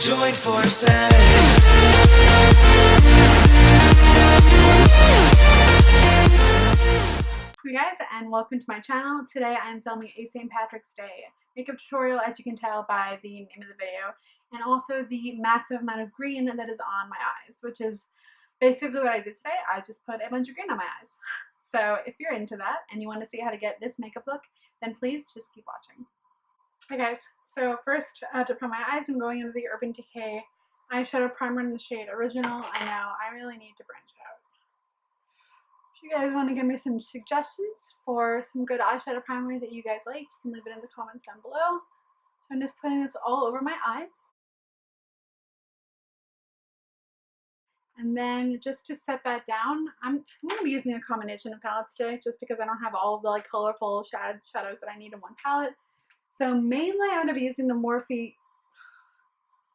join forces. Hey guys, and welcome to my channel. Today I am filming a St. Patrick's Day makeup tutorial, as you can tell by the name of the video, and also the massive amount of green that is on my eyes, which is basically what I did today. I just put a bunch of green on my eyes. So if you're into that and you want to see how to get this makeup look, then please just keep watching. Hey guys, so first to prime my eyes, I'm going into the Urban Decay Eyeshadow Primer in the shade Original. I know, I really need to branch out. If you guys want to give me some suggestions for some good eyeshadow primer that you guys like, you can leave it in the comments down below. So I'm just putting this all over my eyes. And then just to set that down, I'm going to be using a combination of palettes today just because I don't have all of the like colorful shadows that I need in one palette. So mainly I'm going to be using the Morphe,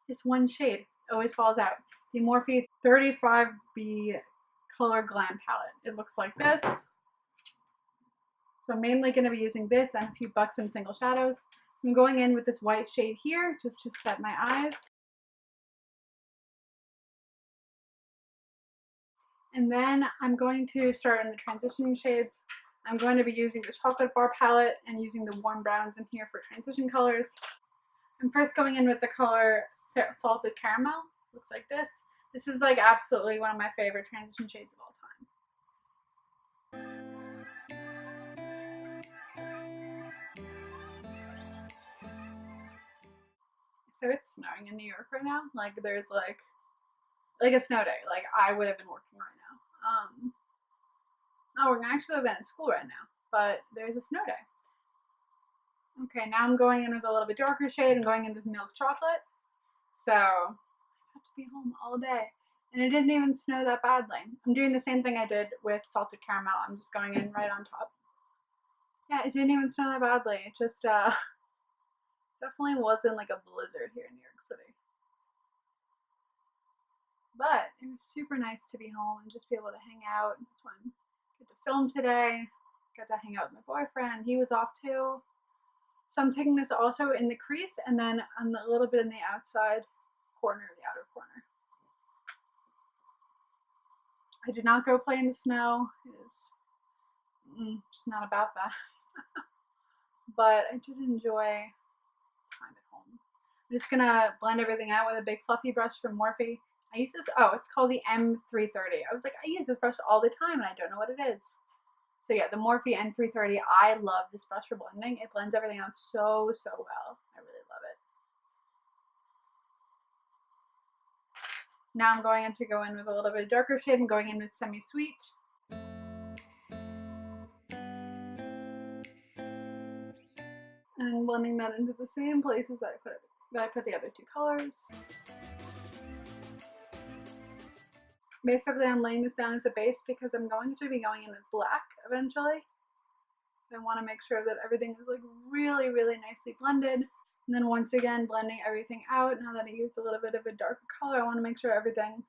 this one shade, always falls out, the Morphe 35B Color Glam palette. It looks like this. So I'm mainly going to be using this and a few Buxom single shadows. So I'm going in with this white shade here just to set my eyes. And then I'm going to start in the transition shades. I'm going to be using the chocolate bar palette and using the warm browns in here for transition colors. I'm first going in with the color Salted Caramel. Looks like this. This is like absolutely one of my favorite transition shades of all time. So it's snowing in New York right now. Like there's like a snow day. Like I would have been working right now. No, we're actually have been at school right now, but there's a snow day. Okay, now I'm going in with a little bit darker shade. I'm going in with milk chocolate. So I have to be home all day. And it didn't even snow that badly. I'm doing the same thing I did with Salted Caramel. I'm just going in right on top. Yeah, it didn't even snow that badly. It just definitely wasn't like a blizzard here in New York City. But it was super nice to be home and just be able to hang out. That's why I get to film today. Got to hang out with my boyfriend. He was off too. So I'm taking this also in the crease and then on a little bit in the outside corner, the outer corner. I did not go play in the snow. It's just not about that. But I did enjoy time at home. I'm just gonna blend everything out with a big fluffy brush from Morphe. I use this, oh, it's called the M330. I was like, I use this brush all the time and I don't know what it is. So yeah, the Morphe M330, I love this brush for blending. It blends everything out so well. I really love it. Now I'm going in to go in with a little bit darker shade. I'm going in with Semi-Sweet. And blending that into the same places that I put the other two colors. Basically, I'm laying this down as a base because I'm going to be going in with black eventually. So I want to make sure that everything is like really nicely blended. And then once again, blending everything out. Now that I used a little bit of a darker color, I want to make sure everything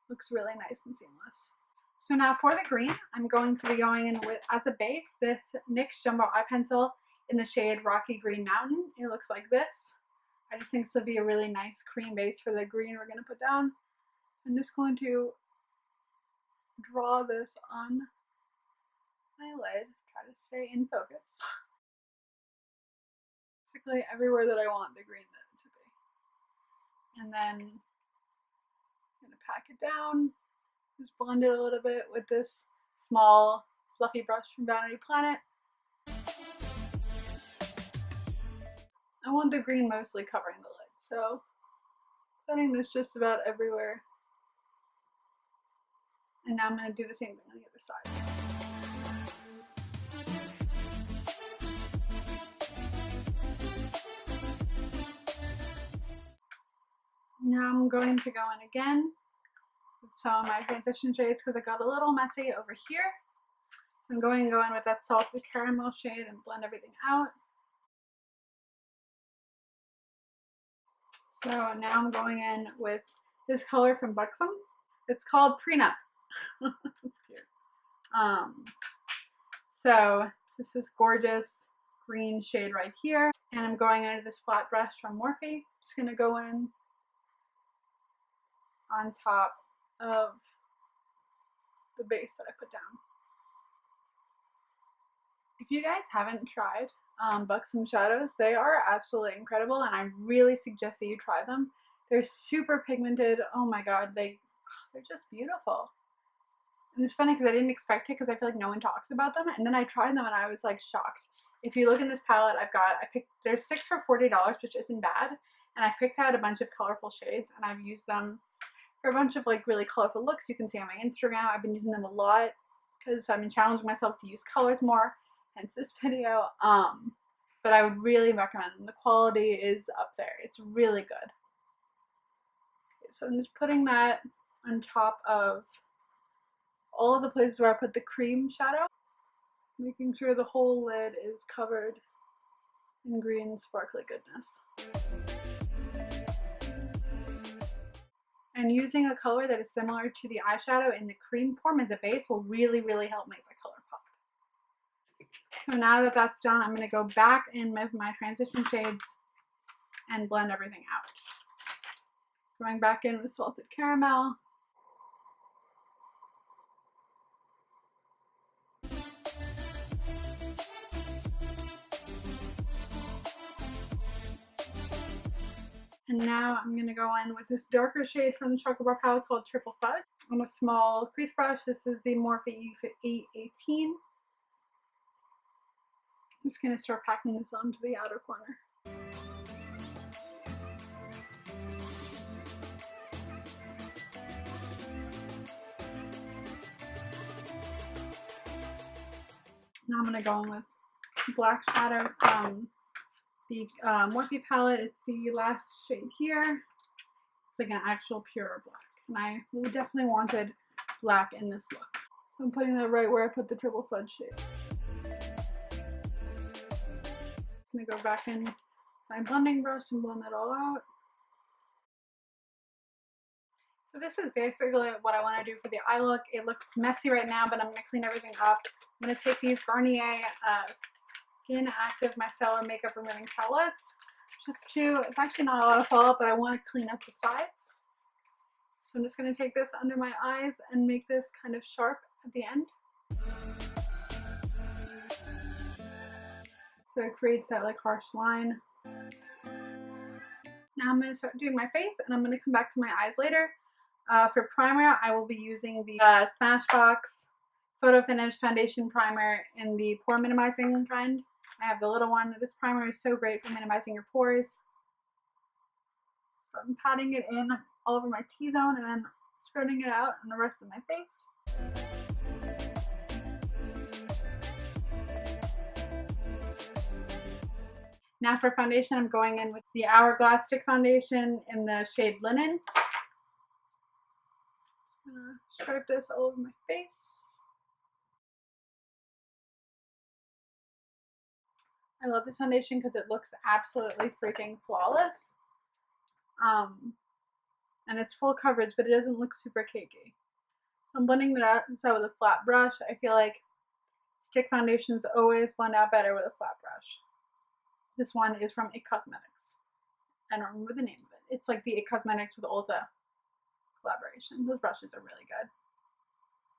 looks really nice and seamless. So now for the green, I'm going to be going in with, as a base, this NYX Jumbo Eye Pencil in the shade Rocky Green Mountain. It looks like this. I just think this will be a really nice cream base for the green we're going to put down. I'm just going to draw this on my lid, try to stay in focus. Basically everywhere that I want the green to be. And then I'm going to pack it down, just blend it a little bit with this small fluffy brush from Vanity Planet. I want the green mostly covering the lid, so putting this just about everywhere. And now I'm going to do the same thing on the other side. Now I'm going to go in again with some of my transition shades because I got a little messy over here. So I'm going to go in with that Salted Caramel shade and blend everything out. So now I'm going in with this color from Buxom. It's called Prenup. It's cute. So this is gorgeous green shade right here. And I'm going in with this flat brush from Morphe. Just going to go in on top of the base that I put down. If you guys haven't tried Buxom shadows, they are absolutely incredible, and I really suggest that you try them. They're super pigmented. Oh my god, they're just beautiful. And it's funny because I didn't expect it because I feel like no one talks about them, and then I tried them and I was like shocked. If you look in this palette, there's 6 for $40, which isn't bad, and I picked out a bunch of colorful shades, and I've used them for a bunch of like really colorful looks. You can see on my Instagram, I've been using them a lot because I've been challenging myself to use colors more, hence this video. But I would really recommend them. The quality is up there. It's really good. Okay, so I'm just putting that on top of all of the places where I put the cream shadow, making sure the whole lid is covered in green sparkly goodness. And using a color that is similar to the eyeshadow in the cream form as a base will really, really help make the color pop. So now that that's done, I'm going to go back in with my transition shades and blend everything out. Going back in with Salted Caramel. And now I'm going to go in with this darker shade from the Chocolate Bar palette called Triple Fudge on a small crease brush. This is the Morphe 818. I'm just going to start packing this onto the outer corner. Now I'm going to go in with black shadow from the Morphe palette. It's the last shade here. It's like an actual pure black, and I definitely wanted black in this look. I'm putting that right where I put the Triple Fudge shade. I'm going to go back in my blending brush and blend that all out. So this is basically what I want to do for the eye look. It looks messy right now, but I'm going to clean everything up. I'm going to take these Garnier Skin Active Micellar Makeup Removing Towelettes. It's actually not a lot of fallout, but I want to clean up the sides. So I'm just going to take this under my eyes and make this kind of sharp at the end. So it creates that like harsh line. Now I'm going to start doing my face, and I'm going to come back to my eyes later. For primer, I will be using the Smashbox Photo Finish Foundation Primer in the Pore Minimizing kind. I have the little one. This primer is so great for minimizing your pores. So I'm patting it in all over my T-zone and then spreading it out on the rest of my face. Now for foundation, I'm going in with the Hourglass Stick Foundation in the shade Linen. Just gonna stripe this all over my face. I love this foundation because it looks absolutely freaking flawless. And it's full coverage, but it doesn't look super cakey. So I'm blending that out with a flat brush. I feel like stick foundations always blend out better with a flat brush. This one is from It Cosmetics. I don't remember the name of it. It's like the It Cosmetics with Ulta collaboration. Those brushes are really good.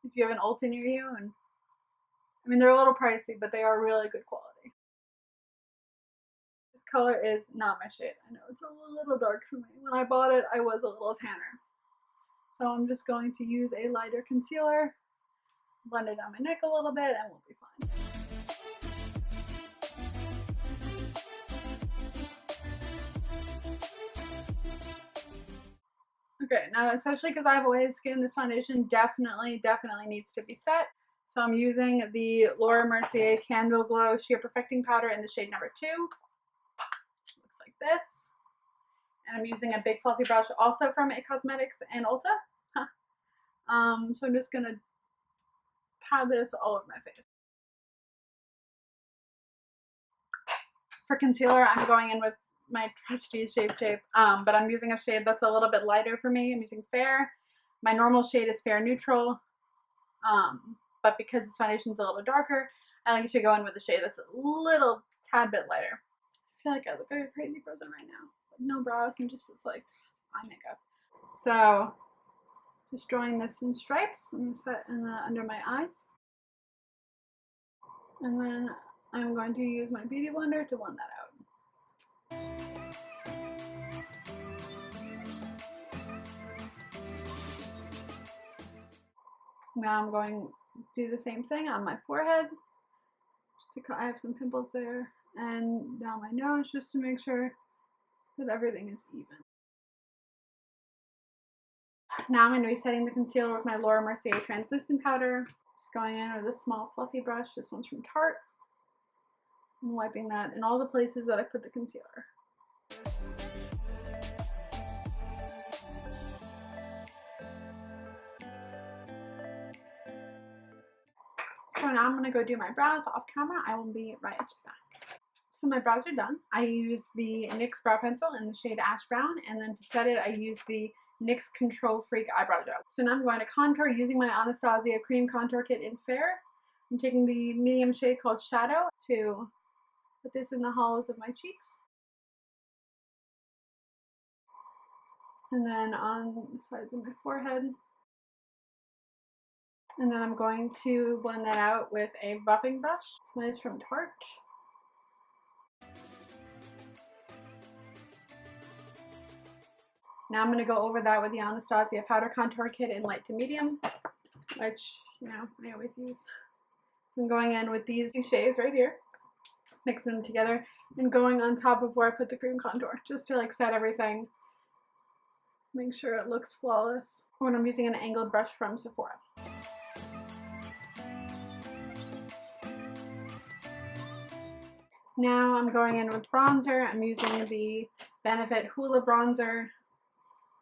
If you have an Ulta near you, and I mean, they're a little pricey, but they are really good quality. This color is not my shade. I know it's a little dark for me. When I bought it, I was a little tanner. So I'm just going to use a lighter concealer, blend it on my neck a little bit, and we'll be fine. Okay, now especially because I have oily skin, this foundation definitely needs to be set. So I'm using the Laura Mercier Candleglow Sheer Perfecting Powder in the shade number 2. Looks like this. And I'm using a big fluffy brush also from It Cosmetics and Ulta. So I'm just going to pat this all over my face. For concealer, I'm going in with my trusty Shape Tape, but I'm using a shade that's a little bit lighter for me. I'm using Fair. My normal shade is Fair Neutral, but because this foundation is a little darker, I like to go in with a shade that's a little tad bit lighter. I feel like I look like a crazy person right now. No brows and just this like eye makeup. So Just drawing this in stripes and under my eyes. And then I'm going to use my beauty blender to blend that out. Now I'm going to do the same thing on my forehead. I have some pimples there, and down my nose just to make sure that everything is even. Now I'm going to be setting the concealer with my Mercier translucent powder. Just going in with a small fluffy brush. This one's from Tarte. And wiping that in all the places that I put the concealer. So now I'm going to go do my brows off camera. I will be right back. So my brows are done. I use the NYX brow pencil in the shade Ash Brown, and then to set it I use the NYX Control Freak eyebrow gel. So now I'm going to contour using my Anastasia cream contour kit in Fair. I'm taking the medium shade called Shadow to put this in the hollows of my cheeks. And then on the sides of my forehead. And then I'm going to blend that out with a buffing brush. Mine is from Tarte. Now I'm going to go over that with the Anastasia powder contour kit in light to medium, which, you know, I always use. So I'm going in with these two shades right here, mixing them together, and going on top of where I put the cream contour, just to like set everything, make sure it looks flawless. When I'm using an angled brush from Sephora. Now I'm going in with bronzer. I'm using the Benefit Hoola bronzer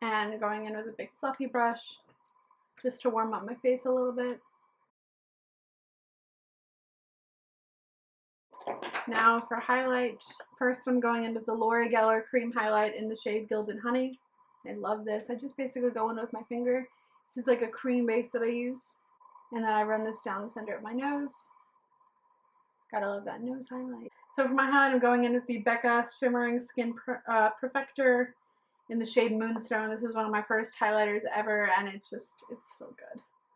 and going in with a big fluffy brush just to warm up my face a little bit. Now for highlight, first I'm going in with the Laura Geller cream highlight in the shade Gilded Honey. I love this. I just basically go in with my finger. This is like a cream base that I use. And then I run this down the center of my nose. Gotta love that nose highlight. So for my highlight, I'm going in with the Becca Shimmering Skin Perfector in the shade Moonstone. This is one of my first highlighters ever, and it's so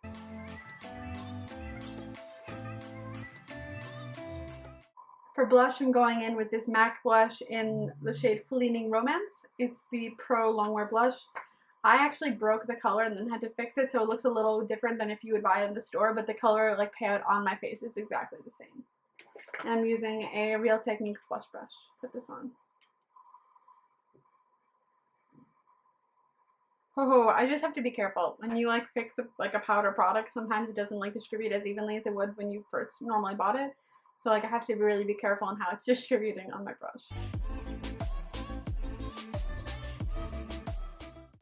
good. For blush, I'm going in with this MAC blush in the shade Fleeting Romance. It's the Pro Longwear blush. I actually broke the color and then had to fix it, so it looks a little different than if you would buy it in the store, but the color like payout on my face is exactly the same. And I'm using a Real Techniques blush brush to put this on. Oh, I just have to be careful. When you like fix a powder product, sometimes it doesn't like distribute as evenly as it would when you first normally bought it. So like I have to really be careful on how it's distributing on my brush.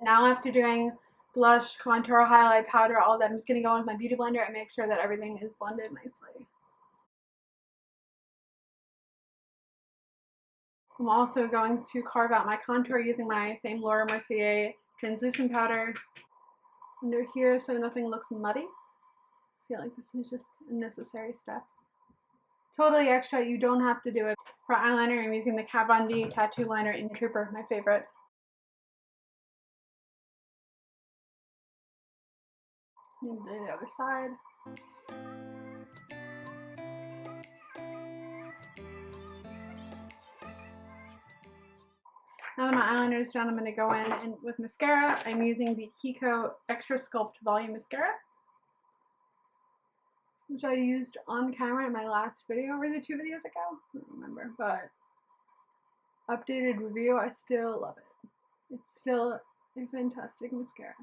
Now after doing blush, contour, highlight, powder, all that, I'm just going to go in with my beauty blender and make sure that everything is blended nicely. I'm also going to carve out my contour using my same Mercier translucent powder under here so nothing looks muddy. I feel like this is just a necessary step. Totally extra, you don't have to do it. For eyeliner, I'm using the Kat Von D Tattoo Liner in Trooper, my favorite. And the other side. Now that my eyeliner is done, I'm going to go in and with mascara. I'm using the Kiko Extra Sculpt Volume Mascara, which I used on camera in my last video, or the 2 videos ago? I don't remember, but updated review, I still love it. It's still a fantastic mascara.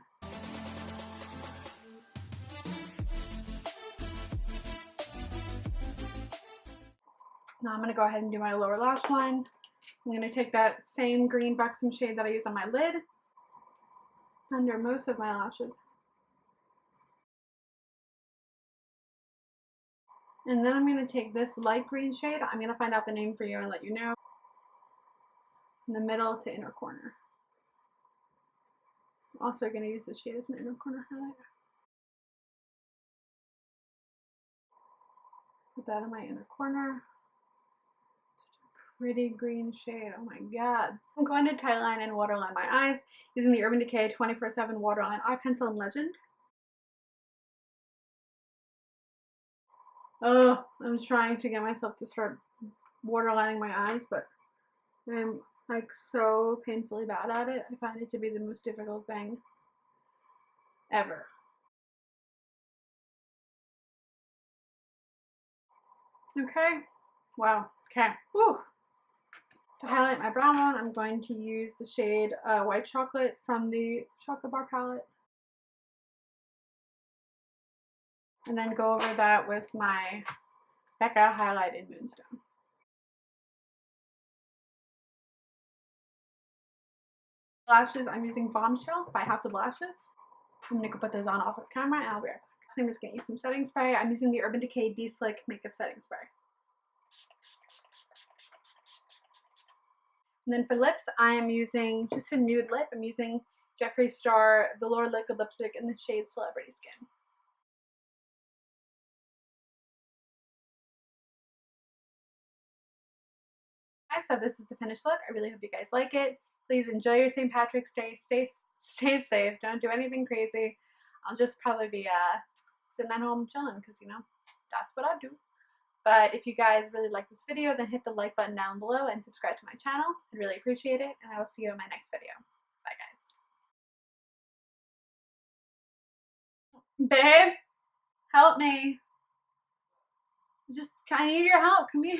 Now I'm going to go ahead and do my lower lash line. I'm going to take that same green Buxom shade that I used on my lid under most of my lashes. And then I'm going to take this light green shade. I'm going to find out the name for you and let you know. In the middle to inner corner. I'm also going to use this shade as an inner corner highlight. Put that in my inner corner. pretty green shade. Oh my god. I'm going to tightline and waterline my eyes using the Urban Decay 24/7 Waterline Eye Pencil in Legend. Oh, I'm trying to get myself to start waterlining my eyes, but I'm like so painfully bad at it. I find it to be the most difficult thing ever. Okay. Wow. Okay. Whew. To highlight my brow bone, I'm going to use the shade White Chocolate from the Chocolate Bar palette. And then go over that with my Becca highlight in Moonstone. Lashes, I'm using Bombshell by House of Lashes. I'm going to go put those on off of camera and I'll be right back. So I'm just going to use some setting spray. I'm using the Urban Decay De-Slick Makeup Setting Spray. And then for lips, I am using just a nude lip. I'm using Jeffree Star Velour Liquid Lipstick in the shade Celebrity Skin. So this is the finished look. I really hope you guys like it. Please enjoy your St. Patrick's Day. Stay safe. Don't do anything crazy. I'll just probably be sitting at home chilling because, you know, that's what I do. But if you guys really like this video, then hit the like button down below and subscribe to my channel. I'd really appreciate it. And I will see you in my next video. Bye, guys. Babe, help me. I need your help. Come here.